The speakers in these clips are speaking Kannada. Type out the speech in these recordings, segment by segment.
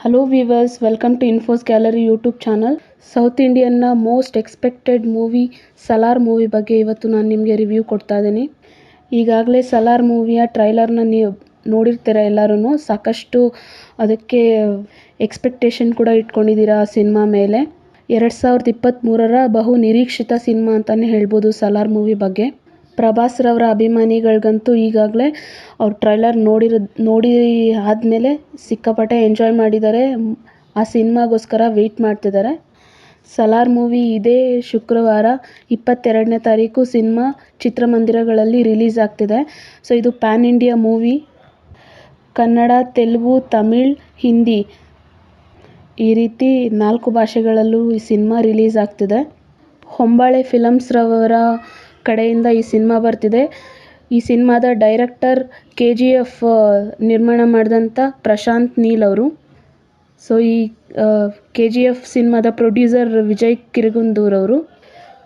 Hello viewers, welcome to infos gallery YouTube channel. South ಇಂಡಿಯನ್ನ most expected movie Salaar movie ಬಗ್ಗೆ ಇವತ್ತು ನಾನು ನಿಮಗೆ ರಿವ್ಯೂ ಕೊಡ್ತಾ ಇದ್ದೀನಿ. ಈಗಾಗಲೇ ಸಲಾರ್ ಮೂವಿಯ ಟ್ರೈಲರ್ನ ನೀವು ನೋಡಿರ್ತೀರ ಎಲ್ಲರೂ. ಸಾಕಷ್ಟು ಅದಕ್ಕೆ ಎಕ್ಸ್ಪೆಕ್ಟೇಷನ್ ಕೂಡ ಇಟ್ಕೊಂಡಿದ್ದೀರಾ ಆ ಸಿನಿಮಾ ಮೇಲೆ. 2023ರ ಬಹು ನಿರೀಕ್ಷಿತ ಸಿನಿಮಾ ಅಂತಲೇ ಹೇಳ್ಬೋದು ಸಲಾರ್ ಮೂವಿ ಬಗ್ಗೆ. ಪ್ರಭಾಸ್ ರವರ ಅಭಿಮಾನಿಗಳಿಗಂತೂ ಈಗಾಗಲೇ ಅವ್ರ ಟ್ರೈಲರ್ ನೋಡಿ ಆದಮೇಲೆ ಸಿಕ್ಕಾಪಟ್ಟೆ ಎಂಜಾಯ್ ಮಾಡಿದ್ದಾರೆ. ಆ ಸಿನಿಮಾಗೋಸ್ಕರ ವೆಯ್ಟ್ ಮಾಡ್ತಿದ್ದಾರೆ. ಸಲಾರ್ ಮೂವಿ ಇದೇ ಶುಕ್ರವಾರ 22ನೇ ತಾರೀಕು ಸಿನಿಮಾ ಚಿತ್ರಮಂದಿರಗಳಲ್ಲಿ ರಿಲೀಸ್ ಆಗ್ತಿದೆ. ಸೊ ಇದು PAN India movie. Kannada, Telugu, Tamil, Hindi ಈ ರೀತಿ 4 ಭಾಷೆಗಳಲ್ಲೂ ಈ ಸಿನಿಮಾ ರಿಲೀಸ್ ಆಗ್ತಿದೆ. ಹೊಂಬಾಳೆ ಫಿಲಮ್ಸ್ ರವರ ಕಡೆಯಿಂದ ಈ ಸಿನಿಮಾ ಬರ್ತಿದೆ. ಈ ಸಿನಿಮಾದ ಡೈರೆಕ್ಟರ್ KGF ನಿರ್ಮಾಣ ಮಾಡಿದಂಥ ಪ್ರಶಾಂತ್ ನೀಲ್ ಅವರು. ಸೊ ಈ KGF ಸಿನಿಮಾದ ಪ್ರೊಡ್ಯೂಸರ್ ವಿಜಯ್ ಕಿರಗುಂದೂರ್ ಅವರು.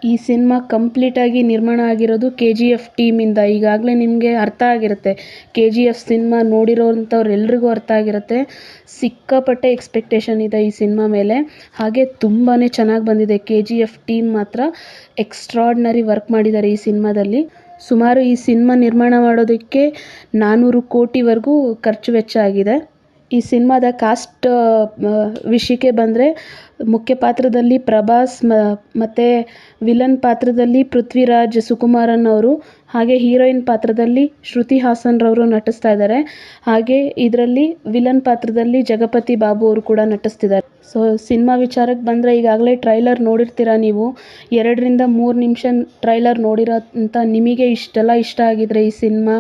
ಈ ಸಿನಿಮಾ ಕಂಪ್ಲೀಟಾಗಿ ನಿರ್ಮಾಣ ಆಗಿರೋದು KGF ಟೀಮಿಂದ. ಈಗಾಗಲೇ ನಿಮಗೆ ಅರ್ಥ ಆಗಿರುತ್ತೆ, KGF ಸಿನಿಮಾ ನೋಡಿರೋಂಥವ್ರೆಲ್ರಿಗೂ ಅರ್ಥ ಆಗಿರುತ್ತೆ. ಸಿಕ್ಕಾಪಟ್ಟೆ ಎಕ್ಸ್ಪೆಕ್ಟೇಷನ್ ಇದೆ ಈ ಸಿನಿಮಾ ಮೇಲೆ. ಹಾಗೆ ತುಂಬಾ ಚೆನ್ನಾಗಿ ಬಂದಿದೆ. KGF ಟೀಮ್ ಮಾತ್ರ ಎಕ್ಸ್ಟ್ರಾರ್ಡಿನರಿ ವರ್ಕ್ ಮಾಡಿದ್ದಾರೆ ಈ ಸಿನಿಮಾದಲ್ಲಿ. ಸುಮಾರು ಈ ಸಿನಿಮಾ ನಿರ್ಮಾಣ ಮಾಡೋದಕ್ಕೆ 400 ಕೋಟಿವರೆಗೂ ಖರ್ಚು ವೆಚ್ಚ ಆಗಿದೆ. ಈ ಸಿನಿಮಾದ ಕಾಸ್ಟ್ ವಿಷಯಕ್ಕೆ ಬಂದರೆ ಮುಖ್ಯ ಪಾತ್ರದಲ್ಲಿ ಪ್ರಭಾಸ್ ಮತ್ತು ವಿಲನ್ ಪಾತ್ರದಲ್ಲಿ ಪೃಥ್ವಿರಾಜ್ ಸುಕುಮಾರನ್ ಅವರು, ಹಾಗೆ ಹೀರೋಯಿನ್ ಪಾತ್ರದಲ್ಲಿ ಶ್ರುತಿ ಹಾಸನ್ ರವರು ನಟಿಸ್ತಾ ಇದ್ದಾರೆ. ಹಾಗೆ ಇದರಲ್ಲಿ ವಿಲನ್ ಪಾತ್ರದಲ್ಲಿ ಜಗಪತಿ ಬಾಬು ಅವರು ಕೂಡ ನಟಿಸ್ತಿದ್ದಾರೆ. ಸೊ ಸಿನಿಮಾ ವಿಚಾರಕ್ಕೆ ಬಂದರೆ ಈಗಾಗಲೇ ಟ್ರೈಲರ್ ನೋಡಿರ್ತೀರ ನೀವು. 2ರಿಂದ 3 ನಿಮಿಷ ಟ್ರೈಲರ್ ನೋಡಿರೋ ಅಂತ ನಿಮಗೆ ಇಷ್ಟೆಲ್ಲ ಇಷ್ಟ ಆಗಿದ್ರೆ ಈ ಸಿನಿಮಾ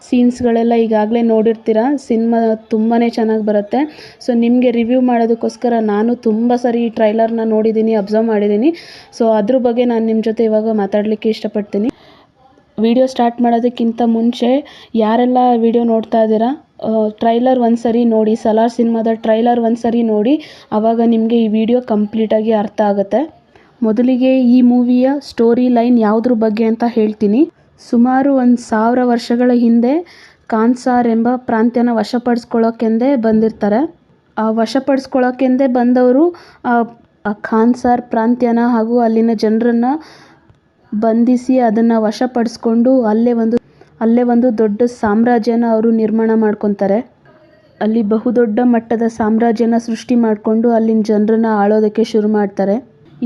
ಸೀನ್ಸ್ಗಳೆಲ್ಲ ಈಗಾಗಲೇ ನೋಡಿರ್ತೀರ. ಸಿನಿಮಾ ತುಂಬಾ ಚೆನ್ನಾಗಿ ಬರುತ್ತೆ. ಸೊ ನಿಮಗೆ ರಿವ್ಯೂ ಮಾಡೋದಕ್ಕೋಸ್ಕರ ನಾನು ತುಂಬ ಸರಿ ಈ ಟ್ರೈಲರ್ನ ನೋಡಿದ್ದೀನಿ, ಅಬ್ಸರ್ವ್ ಮಾಡಿದ್ದೀನಿ. ಸೊ ಅದ್ರ ಬಗ್ಗೆ ನಾನು ನಿಮ್ಮ ಜೊತೆ ಇವಾಗ ಮಾತಾಡಲಿಕ್ಕೆ ಇಷ್ಟಪಡ್ತೀನಿ. ವಿಡಿಯೋ ಸ್ಟಾರ್ಟ್ ಮಾಡೋದಕ್ಕಿಂತ ಮುಂಚೆ ಯಾರೆಲ್ಲ ವಿಡಿಯೋ ನೋಡ್ತಾ ಇದ್ದೀರಾ, ಟ್ರೈಲರ್ ಒಂದು ಸರಿ ನೋಡಿ, ಸಲಾರ್ ಸಿನಿಮಾದ ಟ್ರೈಲರ್ ಒಂದು ಸರಿ ನೋಡಿ. ಆವಾಗ ನಿಮಗೆ ಈ ವಿಡಿಯೋ ಕಂಪ್ಲೀಟಾಗಿ ಅರ್ಥ ಆಗುತ್ತೆ. ಮೊದಲಿಗೆ ಈ ಮೂವಿಯ ಸ್ಟೋರಿ ಲೈನ್ ಯಾವುದ್ರ ಬಗ್ಗೆ ಅಂತ ಹೇಳ್ತೀನಿ. ಸುಮಾರು 1000 ವರ್ಷಗಳ ಹಿಂದೆ ಕಾನ್ಸಾರ್ ಎಂಬ ಪ್ರಾಂತ್ಯನ ವಶಪಡಿಸ್ಕೊಳ್ಳೋಕೆಂದೇ ಬಂದಿರ್ತಾರೆ. ಆ ವಶಪಡಿಸ್ಕೊಳ್ಳೋಕೆಂದೇ ಬಂದವರು ಆ ಖಾನ್ಸಾರ್ ಪ್ರಾಂತ್ಯನ ಹಾಗೂ ಅಲ್ಲಿನ ಜನರನ್ನು ಬಂಧಿಸಿ ಅದನ್ನು ವಶಪಡಿಸ್ಕೊಂಡು ಅಲ್ಲೇ ಒಂದು ದೊಡ್ಡ ಸಾಮ್ರಾಜ್ಯನ ಅವರು ನಿರ್ಮಾಣ ಮಾಡ್ಕೊತಾರೆ. ಅಲ್ಲಿ ಬಹುದೊಡ್ಡ ಮಟ್ಟದ ಸಾಮ್ರಾಜ್ಯನ ಸೃಷ್ಟಿ ಮಾಡಿಕೊಂಡು ಅಲ್ಲಿನ ಜನರನ್ನ ಆಳೋದಕ್ಕೆ ಶುರು ಮಾಡ್ತಾರೆ.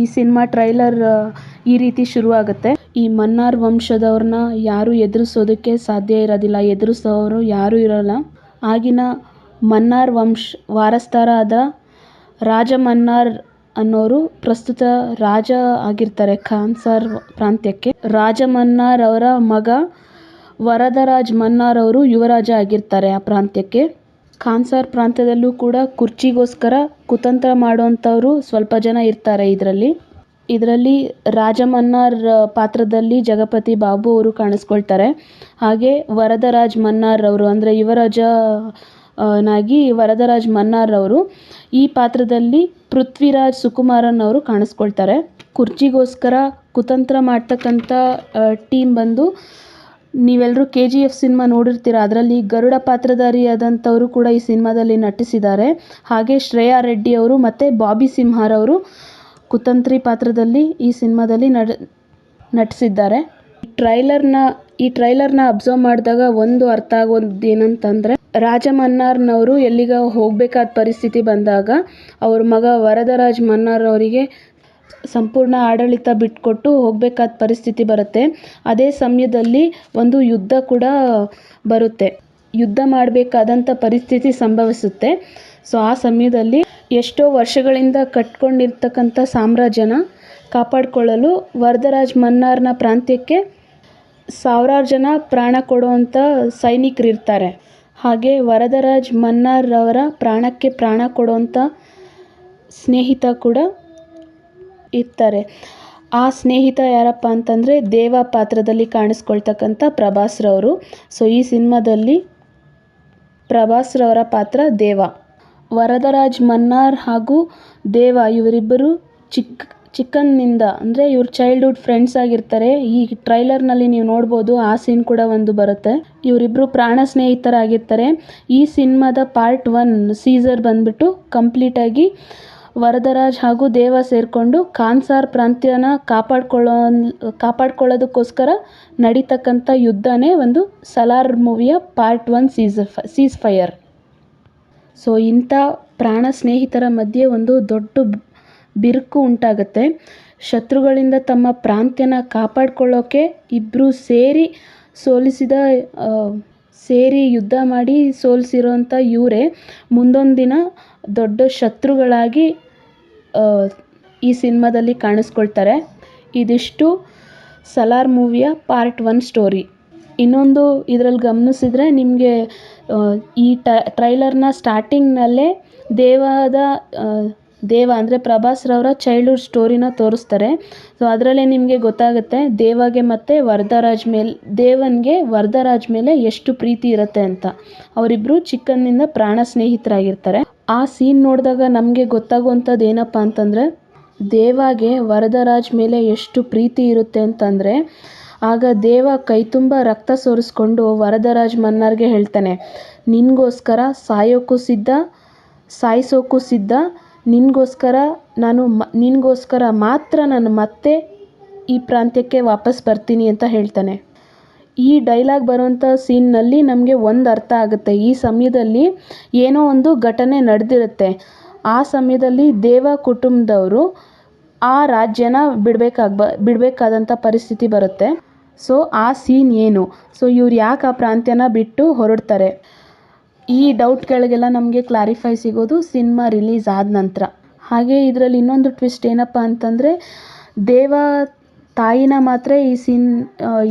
ಈ ಸಿನಿಮಾ ಟ್ರೈಲರ್ ಈ ರೀತಿ ಶುರುವಾಗುತ್ತೆ. ಈ ಮನ್ನಾರ್ ವಂಶದವ್ರನ್ನ ಯಾರೂ ಎದುರಿಸೋದಕ್ಕೆ ಸಾಧ್ಯ ಇರೋದಿಲ್ಲ, ಎದುರಿಸೋರು ಯಾರೂ ಇರೋಲ್ಲ. ಆಗಿನ ಮನ್ನಾರ್ ವಾರಸ್ದಾರಾದ ರಾಜ ಮನ್ನಾರ್ ಅನ್ನೋರು ಪ್ರಸ್ತುತ ರಾಜ ಆಗಿರ್ತಾರೆ ಖಾನ್ಸಾರ್ ಪ್ರಾಂತ್ಯಕ್ಕೆ. ರಾಜ ಮನ್ನಾರ್ ಅವರ ಮಗ ವರದರಾಜ್ ಮನ್ನಾರ್ ಅವರು ಯುವರಾಜ ಆಗಿರ್ತಾರೆ ಆ ಪ್ರಾಂತ್ಯಕ್ಕೆ. ಖಾನ್ಸಾರ್ ಪ್ರಾಂತ್ಯದಲ್ಲೂ ಕೂಡ ಕುರ್ಚಿಗೋಸ್ಕರ ಕುತಂತ್ರ ಮಾಡೋವಂಥವ್ರು ಸ್ವಲ್ಪ ಜನ ಇರ್ತಾರೆ ಇದರಲ್ಲಿ ರಾಜ ಮನ್ನಾರ್ ಪಾತ್ರದಲ್ಲಿ ಜಗಪತಿ ಬಾಬು ಅವರು ಕಾಣಿಸ್ಕೊಳ್ತಾರೆ. ಹಾಗೆ ವರದರಾಜ್ ಮನ್ನಾರ್ ಅವರು ಅಂದರೆ ಯುವರಾಜ ನಾಗಿ ವರದರಾಜ್ ಮನ್ನಾರ್ ಅವರು ಈ ಪಾತ್ರದಲ್ಲಿ ಪೃಥ್ವಿರಾಜ್ ಸುಕುಮಾರನ್ ಅವರು ಕಾಣಿಸ್ಕೊಳ್ತಾರೆ. ಕುರ್ಚಿಗೋಸ್ಕರ ಕುತಂತ್ರ ಮಾಡ್ತಕ್ಕಂಥ ಟೀಮ್ ಬಂದು ನೀವೆಲ್ಲರೂ KGF ಸಿನಿಮಾ ನೋಡಿರ್ತೀರ. ಅದರಲ್ಲಿ ಗರುಡ ಪಾತ್ರಧಾರಿಯಾದಂಥವರು ಕೂಡ ಈ ಸಿನಿಮಾದಲ್ಲಿ ನಟಿಸಿದ್ದಾರೆ. ಹಾಗೆ ಶ್ರೇಯಾ ರೆಡ್ಡಿ ಅವರು ಮತ್ತು ಬಾಬಿ ಸಿಂಹಾರ್ ಅವರು ಕುತಂತ್ರಿ ಪಾತ್ರದಲ್ಲಿ ಈ ಸಿನಿಮಾದಲ್ಲಿ ನಟಿಸಿದ್ದಾರೆ. ಈ ಟ್ರೈಲರ್ನ ಅಬ್ಸರ್ವ್ ಮಾಡಿದಾಗ ಒಂದು ಅರ್ಥ ಆಗೋದು ಏನಂತಂದರೆ, ರಾಜ ಮನ್ನಾರ್ನವರು ಎಲ್ಲಿಗ ಹೋಗಬೇಕಾದ ಪರಿಸ್ಥಿತಿ ಬಂದಾಗ ಅವ್ರ ಮಗ ವರದರಾಜ್ ಮನ್ನಾರ್ ಅವರಿಗೆ ಸಂಪೂರ್ಣ ಆಡಳಿತ ಬಿಟ್ಕೊಟ್ಟು ಹೋಗಬೇಕಾದ ಪರಿಸ್ಥಿತಿ ಬರುತ್ತೆ. ಅದೇ ಸಮಯದಲ್ಲಿ ಒಂದು ಯುದ್ಧ ಕೂಡ ಬರುತ್ತೆ, ಯುದ್ಧ ಮಾಡಬೇಕಾದಂಥ ಪರಿಸ್ಥಿತಿ ಸಂಭವಿಸುತ್ತೆ. ಸೊ ಆ ಸಮಯದಲ್ಲಿ ಎಷ್ಟೋ ವರ್ಷಗಳಿಂದ ಕಟ್ಕೊಂಡಿರ್ತಕ್ಕಂಥ ಸಾಮ್ರಾಜ್ಯನ ಕಾಪಾಡಿಕೊಳ್ಳಲು ವರದರಾಜ್ ಮನ್ನಾರ್ನ ಪ್ರಾಂತ್ಯಕ್ಕೆ 1000 ಜನ ಪ್ರಾಣ ಕೊಡುವಂಥ ಸೈನಿಕರಿರ್ತಾರೆ. ಹಾಗೆ ವರದರಾಜ್ ಮನ್ನಾರ್ ಅವರ ಪ್ರಾಣಕ್ಕೆ ಪ್ರಾಣ ಕೊಡುವಂಥ ಸ್ನೇಹಿತ ಕೂಡ ಇರ್ತಾರೆ. ಆ ಸ್ನೇಹಿತ ಯಾರಪ್ಪ ಅಂತಂದರೆ ದೇವ ಪಾತ್ರದಲ್ಲಿ ಕಾಣಿಸ್ಕೊಳ್ತಕ್ಕಂಥ ಪ್ರಭಾಸ್ ರವರು. ಸೊ ಈ ಸಿನಿಮಾದಲ್ಲಿ ಪ್ರಭಾಸ್ ರವರ ಪಾತ್ರ ದೇವ. ವರದರಾಜ್ ಮನ್ನಾರ್ ಹಾಗೂ ದೇವ ಇವರಿಬ್ಬರು ಚಿಕ್ಕಂದಿನಿಂದ ಅಂದರೆ ಇವ್ರ ಚೈಲ್ಡ್ಹುಡ್ ಫ್ರೆಂಡ್ಸ್ ಆಗಿರ್ತಾರೆ. ಈ ಟ್ರೈಲರ್ನಲ್ಲಿ ನೀವು ನೋಡ್ಬೋದು ಆ ಸೀನ್ ಕೂಡ ಒಂದು ಬರುತ್ತೆ. ಇವರಿಬ್ಬರು ಪ್ರಾಣ ಸ್ನೇಹಿತರಾಗಿರ್ತಾರೆ. ಈ ಸಿನಿಮಾದ ಪಾರ್ಟ್ 1 ಸೀಸರ್ ಬಂದ್ಬಿಟ್ಟು ಕಂಪ್ಲೀಟಾಗಿ ವರದರಾಜ್ ಹಾಗೂ ದೇವ ಸೇರಿಕೊಂಡು ಕಾನ್ಸಾರ್ ಪ್ರಾಂತ್ಯನ ಕಾಪಾಡ್ಕೊಳ್ಳೋದಕ್ಕೋಸ್ಕರ ನಡೀತಕ್ಕಂಥ ಯುದ್ಧನೇ ಒಂದು ಸಲಾರ್ ಮೂವಿಯ ಪಾರ್ಟ್ 1 ಸೀಸ್ ಫೈರ್. ಸೊ ಇಂಥ ಪ್ರಾಣ ಸ್ನೇಹಿತರ ಮಧ್ಯೆ ಒಂದು ದೊಡ್ಡ ಬಿರುಕು ಉಂಟಾಗುತ್ತೆ. ಶತ್ರುಗಳಿಂದ ತಮ್ಮ ಪ್ರಾಂತ್ಯನ ಕಾಪಾಡ್ಕೊಳ್ಳೋಕೆ ಇಬ್ಬರು ಸೇರಿ ಯುದ್ಧ ಮಾಡಿ ಸೋಲಿಸಿರೋಂಥ ಇವರೇ ಮುಂದೊಂದು ದಿನ ದೊಡ್ಡ ಶತ್ರುಗಳಾಗಿ ಈ ಸಿನಿಮಾದಲ್ಲಿ ಕಾಣಿಸ್ಕೊಳ್ತಾರೆ. ಇದಿಷ್ಟು ಸಲಾರ್ ಮೂವಿಯ ಪಾರ್ಟ್ 1 ಸ್ಟೋರಿ. ಇನ್ನೊಂದು ಇದರಲ್ಲಿ ಗಮನಿಸಿದ್ರೆ ನಿಮಗೆ ಈ ಟ್ರೈಲರ್ನ ಸ್ಟಾರ್ಟಿಂಗ್ನಲ್ಲೇ ದೇವ ಅಂದರೆ ಪ್ರಭಾಸ್ ರವರ ಚೈಲ್ಡ್ಹುಡ್ ಸ್ಟೋರಿನ ತೋರಿಸ್ತಾರೆ. ಸೊ ಅದರಲ್ಲೇ ನಿಮಗೆ ಗೊತ್ತಾಗುತ್ತೆ ದೇವಗೆ ಮತ್ತು ದೇವನ್ಗೆ ವರದರಾಜ್ ಮೇಲೆ ಎಷ್ಟು ಪ್ರೀತಿ ಇರುತ್ತೆ ಅಂತ. ಅವರಿಬ್ಬರು ಚಿಕ್ಕಂದಿನಿಂದ ಪ್ರಾಣ ಸ್ನೇಹಿತರಾಗಿರ್ತಾರೆ. ಆ ಸೀನ್ ನೋಡಿದಾಗ ನಮಗೆ ಗೊತ್ತಾಗುವಂಥದ್ದು ಏನಪ್ಪ ಅಂತಂದರೆ ದೇವಾಗೆ ವರದರಾಜ್ ಮೇಲೆ ಎಷ್ಟು ಪ್ರೀತಿ ಇರುತ್ತೆ ಅಂತಂದರೆ, ಆಗ ದೇವ ಕೈ ತುಂಬ ರಕ್ತ ಸೋರಿಸ್ಕೊಂಡು ವರದರಾಜ್ ಮನ್ನಾರ್ಗೆ ಹೇಳ್ತಾನೆ, ನಿನಗೋಸ್ಕರ ಸಾಯಿಸೋಕ್ಕೂ ಸಿದ್ಧ, ನಿನಗೋಸ್ಕರ ಮಾತ್ರ ನಾನು ಮತ್ತೆ ಈ ಪ್ರಾಂತ್ಯಕ್ಕೆ ವಾಪಸ್ ಬರ್ತೀನಿ ಅಂತ ಹೇಳ್ತಾನೆ. ಈ ಡೈಲಾಗ್ ಬರುವಂಥ ಸೀನ್ನಲ್ಲಿ ನಮಗೆ ಒಂದು ಅರ್ಥ ಆಗುತ್ತೆ. ಈ ಸಮಯದಲ್ಲಿ ಏನೋ ಒಂದು ಘಟನೆ ನಡೆದಿರುತ್ತೆ. ಆ ಸಮಯದಲ್ಲಿ ದೇವ ಕುಟುಂಬದವರು ಆ ರಾಜ್ಯನ ಬಿಡಬೇಕಾದಂಥ ಪರಿಸ್ಥಿತಿ ಬರುತ್ತೆ. ಸೊ ಆ ಸೀನ್ ಏನು, ಸೊ ಇವ್ರು ಯಾಕೆ ಆ ಪ್ರಾಂತ್ಯನ ಬಿಟ್ಟು ಹೊರಡ್ತಾರೆ, ಈ ಡೌಟ್ಗಳಿಗೆಲ್ಲ ನಮಗೆ ಕ್ಲಾರಿಫೈ ಸಿಗೋದು ಸಿನಿಮಾ ರಿಲೀಸ್ ಆದ ನಂತರ. ಹಾಗೆ ಇದರಲ್ಲಿ ಇನ್ನೊಂದು ಟ್ವಿಸ್ಟ್ ಏನಪ್ಪ ಅಂತಂದರೆ ದೇವ ತಾಯಿನ ಮಾತ್ರ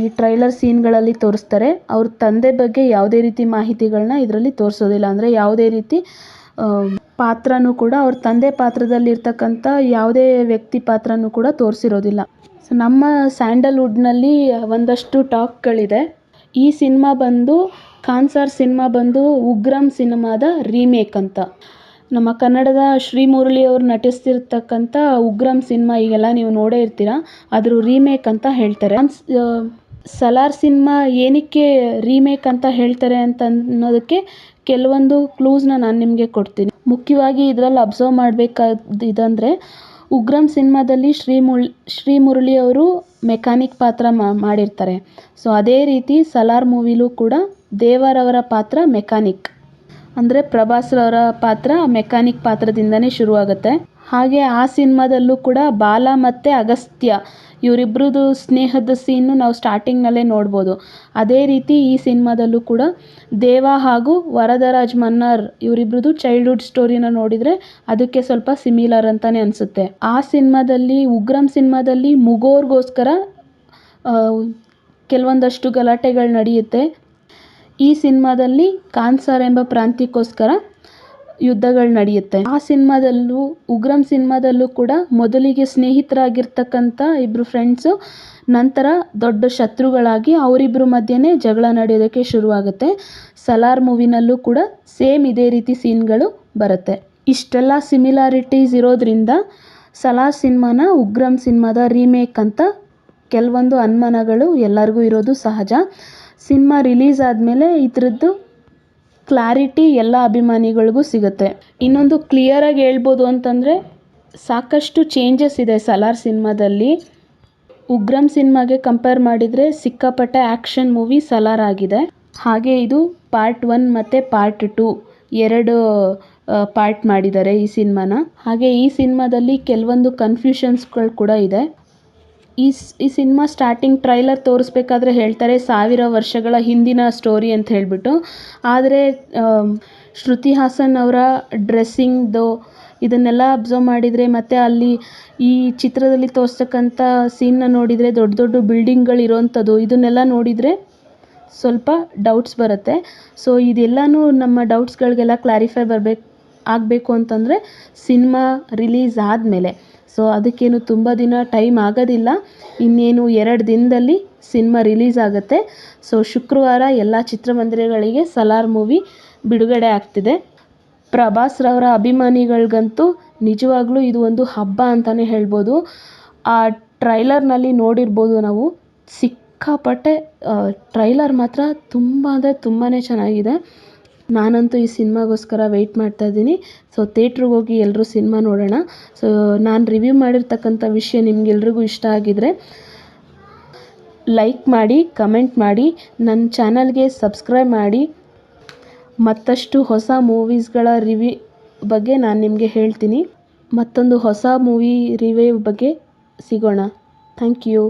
ಈ ಟ್ರೈಲರ್ ಸೀನ್ಗಳಲ್ಲಿ ತೋರಿಸ್ತಾರೆ. ಅವ್ರ ತಂದೆ ಬಗ್ಗೆ ಯಾವುದೇ ರೀತಿ ಮಾಹಿತಿಗಳನ್ನ ಇದರಲ್ಲಿ ತೋರಿಸೋದಿಲ್ಲ. ಅಂದರೆ ಯಾವುದೇ ರೀತಿ ಪಾತ್ರನೂ ಕೂಡ ಅವ್ರ ತಂದೆ ಪಾತ್ರದಲ್ಲಿರ್ತಕ್ಕಂಥ ಯಾವುದೇ ವ್ಯಕ್ತಿ ಪಾತ್ರನೂ ಕೂಡ ತೋರಿಸಿರೋದಿಲ್ಲ. ಸೊ ನಮ್ಮ ಸ್ಯಾಂಡಲ್ವುಡ್ನಲ್ಲಿ ಒಂದಷ್ಟು ಟಾಕ್ಗಳಿದೆ. ಈ ಸಿನಿಮಾ ಬಂದು ಕಾನ್ಸಾರ್ ಸಿನಿಮಾ ಬಂದು ಉಗ್ರಂ ಸಿನಿಮಾದ ರೀಮೇಕ್ ಅಂತ. ನಮ್ಮ ಕನ್ನಡದ ಶ್ರೀಮುರಳಿ ಅವರು ನಟಿಸ್ತಿರ್ತಕ್ಕಂಥ ಉಗ್ರಂ ಸಿನಿಮಾ ಈಗೆಲ್ಲ ನೀವು ನೋಡೇ ಇರ್ತೀರ, ಅದ್ರ ರೀಮೇಕ್ ಅಂತ ಹೇಳ್ತಾರೆ. ಸಲಾರ್ ಸಿನಿಮಾ ಏನಕ್ಕೆ ರೀಮೇಕ್ ಅಂತ ಹೇಳ್ತಾರೆ ಅಂತ ಅನ್ನೋದಕ್ಕೆ ಕೆಲವೊಂದು ಕ್ಲೂಸ್ನ ನಾನು ನಿಮಗೆ ಕೊಡ್ತೀನಿ. ಮುಖ್ಯವಾಗಿ ಇದರಲ್ಲಿ ಅಬ್ಸರ್ವ್ ಮಾಡಬೇಕಾದಂದರೆ ಉಗ್ರಂ ಸಿನಿಮಾದಲ್ಲಿ ಶ್ರೀಮುರಳಿ ಅವರು ಮೆಕ್ಯಾನಿಕ್ ಪಾತ್ರ ಮಾಡಿರ್ತಾರೆ. ಸೊ ಅದೇ ರೀತಿ ಸಲಾರ್ ಮೂವಿಲೂ ಕೂಡ ದೇವರವರ ಪಾತ್ರ ಮೆಕ್ಯಾನಿಕ್, ಅಂದರೆ ಪ್ರಭಾಸ್ ರವರ ಪಾತ್ರ ಮೆಕ್ಯಾನಿಕ್ ಪಾತ್ರದಿಂದನೇ ಶುರುವಾಗುತ್ತೆ. ಹಾಗೆ ಆ ಸಿನಿಮಾದಲ್ಲೂ ಕೂಡ ಬಾಲ ಮತ್ತು ಅಗಸ್ತ್ಯ ಇವರಿಬ್ರದ್ದು ಸ್ನೇಹದ ಸೀನು ನಾವು ಸ್ಟಾರ್ಟಿಂಗ್ನಲ್ಲೇ ನೋಡ್ಬೋದು. ಅದೇ ರೀತಿ ಈ ಸಿನಿಮಾದಲ್ಲೂ ಕೂಡ ದೇವ ಹಾಗೂ ವರದರಾಜ್ ಮನ್ನಾರ್ ಇವರಿಬ್ರದ್ದು ಚೈಲ್ಡ್ಹುಡ್ ಸ್ಟೋರಿನ ನೋಡಿದರೆ ಅದಕ್ಕೆ ಸ್ವಲ್ಪ ಸಿಮಿಲರ್ ಅಂತಲೇ ಅನಿಸುತ್ತೆ. ಆ ಸಿನಿಮಾದಲ್ಲಿ ಉಗ್ರಂ ಸಿನಿಮಾದಲ್ಲಿ ಮುಗೋರ್ಗೋಸ್ಕರ ಕೆಲವೊಂದಷ್ಟು ಗಲಾಟೆಗಳು ನಡೆಯುತ್ತೆ. ಈ ಸಿನಿಮಾದಲ್ಲಿ ಕಾನ್ಸಾರ್ ಎಂಬ ಪ್ರಾಂತ್ಯಕ್ಕೋಸ್ಕರ ಯುದ್ಧಗಳು ನಡೆಯುತ್ತೆ. ಆ ಸಿನಿಮಾದಲ್ಲೂ ಉಗ್ರಂ ಸಿನಿಮಾದಲ್ಲೂ ಕೂಡ ಮೊದಲಿಗೆ ಸ್ನೇಹಿತರಾಗಿರ್ತಕ್ಕಂಥ ಇಬ್ಬರು ಫ್ರೆಂಡ್ಸು ನಂತರ ದೊಡ್ಡ ಶತ್ರುಗಳಾಗಿ ಅವರಿಬ್ಬರ ಮಧ್ಯೆನೇ ಜಗಳ ನಡೆಯೋದಕ್ಕೆ ಶುರುವಾಗುತ್ತೆ. ಸಲಾರ್ ಮೂವಿನಲ್ಲೂ ಕೂಡ ಸೇಮ್ ಇದೇ ರೀತಿ ಸೀನ್ಗಳು ಬರುತ್ತೆ. ಇಷ್ಟೆಲ್ಲ ಸಿಮಿಲಾರಿಟೀಸ್ ಇರೋದ್ರಿಂದ ಸಲಾರ್ ಸಿನಿಮಾನ ಉಗ್ರಂ ಸಿನಿಮಾದ ರೀಮೇಕ್ ಅಂತ ಕೆಲವೊಂದು ಅನುಮಾನಗಳು ಎಲ್ಲರಿಗೂ ಇರೋದು ಸಹಜ. ಸಿನಿಮಾ ರಿಲೀಸ್ ಆದಮೇಲೆ ಇದರದ್ದು ಕ್ಲಾರಿಟಿ ಎಲ್ಲ ಅಭಿಮಾನಿಗಳಿಗೂ ಸಿಗುತ್ತೆ. ಇನ್ನೊಂದು ಕ್ಲಿಯರಾಗಿ ಹೇಳ್ಬೋದು ಅಂತಂದರೆ ಸಾಕಷ್ಟು ಚೇಂಜಸ್ ಇದೆ ಸಲಾರ್ ಸಿನಿಮಾದಲ್ಲಿ. ಉಗ್ರಂ ಸಿನಿಮಾಗೆ ಕಂಪೇರ್ ಮಾಡಿದರೆ ಸಿಕ್ಕಾಪಟ್ಟೆ ಆ್ಯಕ್ಷನ್ ಮೂವಿ ಸಲಾರ್ ಆಗಿದೆ. ಹಾಗೆ ಇದು ಪಾರ್ಟ್ 1 ಮತ್ತು ಪಾರ್ಟ್ 2 ಎರಡು ಪಾರ್ಟ್ ಮಾಡಿದ್ದಾರೆ ಈ ಸಿನಿಮಾನ. ಹಾಗೆ ಈ ಸಿನಿಮಾದಲ್ಲಿ ಕೆಲವೊಂದು ಕನ್ಫ್ಯೂಷನ್ಸ್ಗಳು ಕೂಡ ಇದೆ. ಈ ಸಿನಿಮಾ ಸ್ಟಾರ್ಟಿಂಗ್ ಟ್ರೈಲರ್ ತೋರಿಸ್ಬೇಕಾದ್ರೆ ಹೇಳ್ತಾರೆ 1000 ವರ್ಷಗಳ ಹಿಂದಿನ ಸ್ಟೋರಿ ಅಂತ ಹೇಳಿಬಿಟ್ಟು. ಆದರೆ ಶ್ರುತಿ ಹಾಸನ್ ಅವರ ಡ್ರೆಸ್ಸಿಂಗ್ದು ಇದನ್ನೆಲ್ಲ ಅಬ್ಸರ್ವ್ ಮಾಡಿದರೆ ಮತ್ತು ಅಲ್ಲಿ ಈ ಚಿತ್ರದಲ್ಲಿ ತೋರಿಸ್ತಕ್ಕಂಥ ಸೀನ್ನ ನೋಡಿದರೆ ದೊಡ್ಡ ದೊಡ್ಡ ಬಿಲ್ಡಿಂಗ್ಗಳಿರೋವಂಥದ್ದು ಇದನ್ನೆಲ್ಲ ನೋಡಿದರೆ ಸ್ವಲ್ಪ ಡೌಟ್ಸ್ ಬರುತ್ತೆ. ಸೊ ಇದೆಲ್ಲನೂ ನಮ್ಮ ಡೌಟ್ಸ್ಗಳಿಗೆಲ್ಲ ಕ್ಲಾರಿಫೈ ಆಗಬೇಕು ಅಂತಂದರೆ ಸಿನಿಮಾ ರಿಲೀಸ್ ಆದಮೇಲೆ. ಸೊ ಅದಕ್ಕೇನು ತುಂಬ ದಿನ ಟೈಮ್ ಆಗೋದಿಲ್ಲ, ಇನ್ನೇನು 2 ದಿನದಲ್ಲಿ ಸಿನಿಮಾ ರಿಲೀಸ್ ಆಗುತ್ತೆ. ಸೊ ಶುಕ್ರವಾರ ಎಲ್ಲ ಚಿತ್ರಮಂದಿರಗಳಿಗೆ ಸಲಾರ್ ಮೂವಿ ಬಿಡುಗಡೆ ಆಗ್ತಿದೆ. ಪ್ರಭಾಸ್ ರವರ ಅಭಿಮಾನಿಗಳಿಗಂತೂ ನಿಜವಾಗ್ಲೂ ಇದು ಒಂದು ಹಬ್ಬ ಅಂತಲೇ ಹೇಳ್ಬೋದು. ಆ ಟ್ರೈಲರ್ನಲ್ಲಿ ನೋಡಿರ್ಬೋದು ನಾವು, ಸಿಕ್ಕಾಪಟ್ಟೆ ಟ್ರೈಲರ್ ಮಾತ್ರ ತುಂಬ ಅಂದರೆ ತುಂಬಾ ಚೆನ್ನಾಗಿದೆ. ನಾನಂತೂ ಈ ಸಿನಿಮಾಗೋಸ್ಕರ ವೆಯ್ಟ್ ಮಾಡ್ತಾ ಇದ್ದೀನಿ. ಸೊ ಥಿಯೇಟ್ರಿಗೆ ಹೋಗಿ ಎಲ್ಲರೂ ಸಿನಿಮಾ ನೋಡೋಣ. ಸೊ ನಾನು ರಿವ್ಯೂ ಮಾಡಿರ್ತಕ್ಕಂಥ ವಿಷಯ ನಿಮ್ಗೆಲ್ರಿಗೂ ಇಷ್ಟ ಆಗಿದರೆ ಲೈಕ್ ಮಾಡಿ, ಕಮೆಂಟ್ ಮಾಡಿ, ನನ್ನ ಚಾನಲ್ಗೆ ಸಬ್ಸ್ಕ್ರೈಬ್ ಮಾಡಿ. ಮತ್ತಷ್ಟು ಹೊಸ ಮೂವೀಸ್ಗಳ ರಿವ್ಯೂ ಬಗ್ಗೆ ನಾನು ನಿಮಗೆ ಹೇಳ್ತೀನಿ. ಮತ್ತೊಂದು ಹೊಸ ಮೂವಿ ರಿವ್ಯೂ ಬಗ್ಗೆ ಸಿಗೋಣ. Thank you.